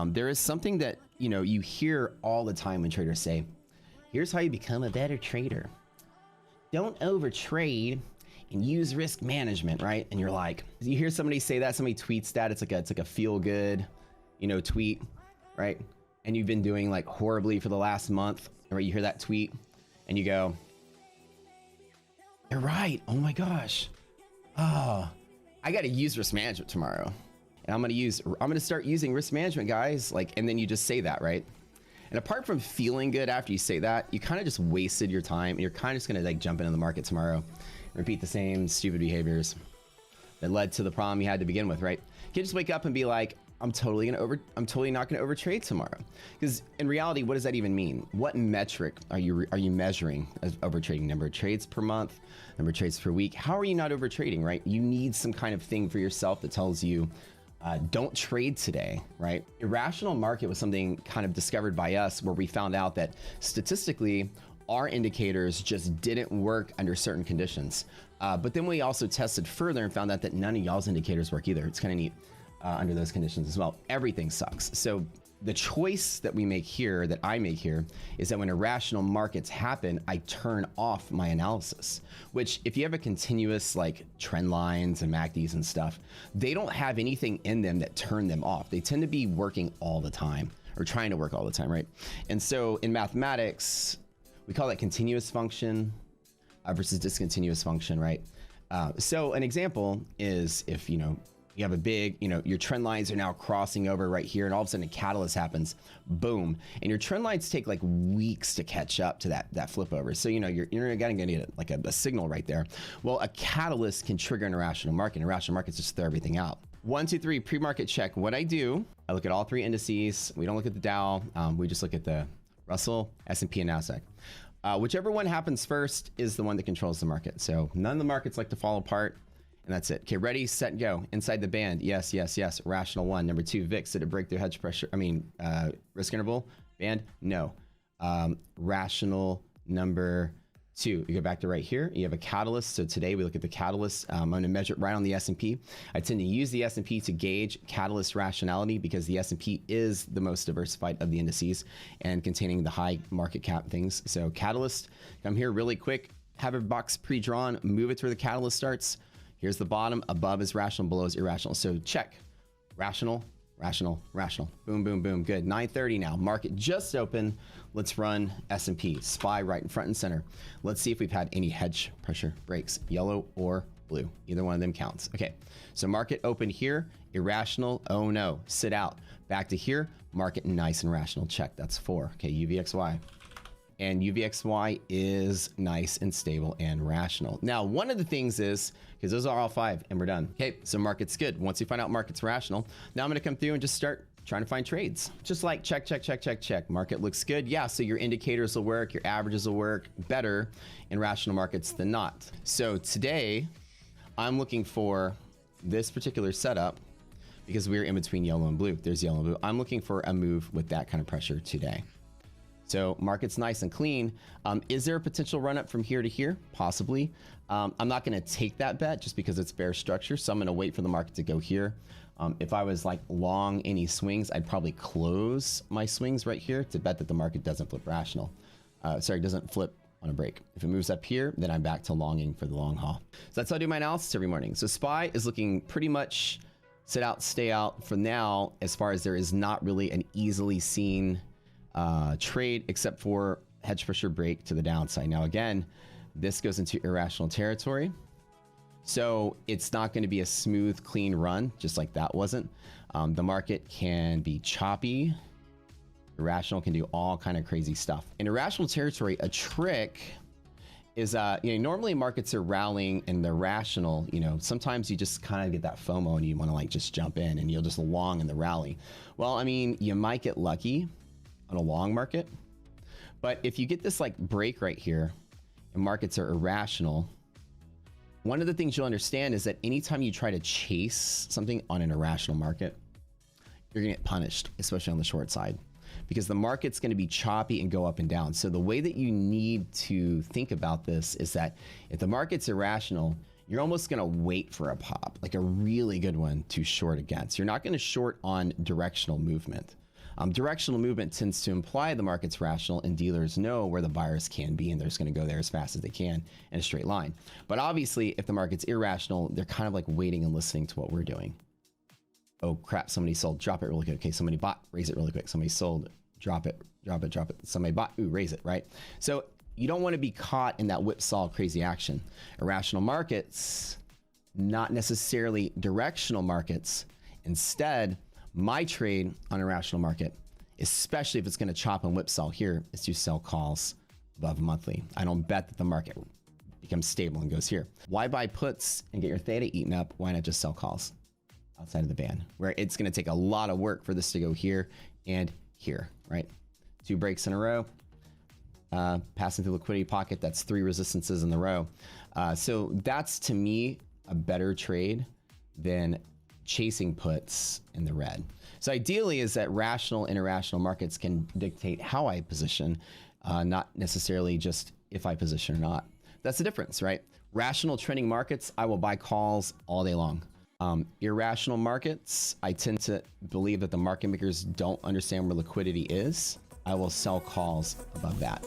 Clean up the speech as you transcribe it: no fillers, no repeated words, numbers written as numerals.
There is something that, you know, you hear all the time when traders say, here's how you become a better trader. Don't overtrade and use risk management, right? And you're like, you hear somebody say that, somebody tweets that, it's like a feel good, you know, tweet, right? And you've been doing like horribly for the last month, right? You hear that tweet and you go, you're right. Oh my gosh. Oh, I got to use risk management tomorrow. And I'm going to start using risk management, guys. Like, and then you just say that, right? And apart from feeling good after you say that, you kind of just wasted your time and you're kind of just going to like jump into the market tomorrow and repeat the same stupid behaviors that led to the problem you had to begin with, right? You can just wake up and be like, I'm totally not going to overtrade tomorrow. Because in reality, what does that even mean? What metric are you measuring as overtrading? Number of trades per month, number of trades per week? How are you not overtrading, right? You need some kind of thing for yourself that tells you, don't trade today, right? Irrational market was something kind of discovered by us where we found out that statistically, our indicators just didn't work under certain conditions. But then we also tested further and found out that none of y'all's indicators work either. It's kind of neat under those conditions as well. Everything sucks. So the choice that we make here, that I make here, is that when irrational markets happen, I turn off my analysis, which if you have a continuous like trend lines and MACDs and stuff, they don't have anything in them that turn them off. They tend to be working all the time or trying to work all the time, right? And so in mathematics, we call that continuous function versus discontinuous function, right? So an example is if, you know, you have a big, you know, your trend lines are now crossing over right here and all of a sudden a catalyst happens, boom. And your trend lines take like weeks to catch up to that flip over. So, you know, you're gonna get like a signal right there. Well, a catalyst can trigger an irrational market. Irrational markets just throw everything out. 1, 2, 3, pre-market check. What I do, I look at all 3 indices. We don't look at the Dow. We just look at the Russell, S&P, and NASDAQ. Whichever one happens first is the one that controls the market. So none of the markets like to fall apart. And that's it. Okay, ready, set, go. Inside the band, yes, yes, yes. Rational 1. Number 2, VIX, did it break through hedge pressure? Risk interval, band, no. Rational number 2. You go back to right here. You have a catalyst. So today we look at the catalyst. I'm going to measure it right on the S&P. I tend to use the S&P to gauge catalyst rationality because the S&P is the most diversified of the indices and containing the high market cap things. So catalyst, come here really quick, have a box pre-drawn, move it to where the catalyst starts. Here's the bottom, above is rational, below is irrational. So check, rational, rational, rational. Boom, boom, boom, good. 9:30 now, market just open. Let's run S&P, SPY right in front and center. Let's see if we've had any hedge pressure breaks, yellow or blue. Either one of them counts. Okay, so market open here, irrational, oh no, sit out. Back to here, market nice and rational, check, that's 4. Okay, UVXY. And UVXY is nice and stable and rational. Now, one of the things is, because those are all 5 and we're done. Okay, so market's good. Once you find out market's rational, now I'm gonna come through and just start trying to find trades. Just like check, check, check, check, check. Market looks good. Yeah, so your indicators will work, your averages will work better in rational markets than not. So today, I'm looking for this particular setup because we're in between yellow and blue. There's yellow and blue. I'm looking for a move with that kind of pressure today. So market's nice and clean. Is there a potential run up from here to here? Possibly. I'm not gonna take that bet just because it's bear structure. So I'm gonna wait for the market to go here. If I was like long any swings, I'd probably close my swings right here to bet that the market doesn't flip rational. Doesn't flip on a break. If it moves up here, then I'm back to longing for the long haul. So that's how I do my analysis every morning. So SPY is looking pretty much sit out, stay out for now, as far as there is not really an easily seen trade except for hedge pressure break to the downside. Now again, this goes into irrational territory, so it's not going to be a smooth, clean run, just like that wasn't. The market can be choppy. Irrational can do all kind of crazy stuff. In irrational territory, a trick is normally markets are rallying and they're rational. Sometimes you just kind of get that FOMO and you want to like just jump in and you'll just long in the rally. Well, I mean, you might get lucky on a long market, but if you get this like break right here and markets are irrational, one of the things you'll understand is that anytime you try to chase something on an irrational market, you're gonna get punished, especially on the short side, because the market's going to be choppy and go up and down. So the way that you need to think about this is that if the market's irrational, you're almost going to wait for a pop, like a really good one to short against. You're not going to short on directional movement. Directional movement tends to imply the market's rational and dealers know where the buyers can be and they're just going to go there as fast as they can in a straight line. But obviously, if the market's irrational, they're kind of like waiting and listening to what we're doing. Oh crap, somebody sold, drop it really quick. Okay, somebody bought, raise it really quick. Somebody sold, drop it, drop it, drop it. Somebody bought, ooh, raise it, right? So you don't want to be caught in that whipsaw crazy action. Irrational markets, not necessarily directional markets. Instead, my trade on irrational market, especially if it's going to chop and whipsaw here, is to sell calls above monthly. I don't bet that the market becomes stable and goes here. Why buy puts and get your theta eaten up? Why not just sell calls outside of the band, where it's going to take a lot of work for this to go here and here, right? 2 breaks in a row, passing through liquidity pocket. That's 3 resistances in the row. So that's, to me, a better trade than chasing puts in the red. So ideally is that rational and irrational markets can dictate how I position, not necessarily just if I position or not. That's the difference, right? Rational trending markets, I will buy calls all day long. Irrational markets, I tend to believe that the market makers don't understand where liquidity is. I will sell calls above that.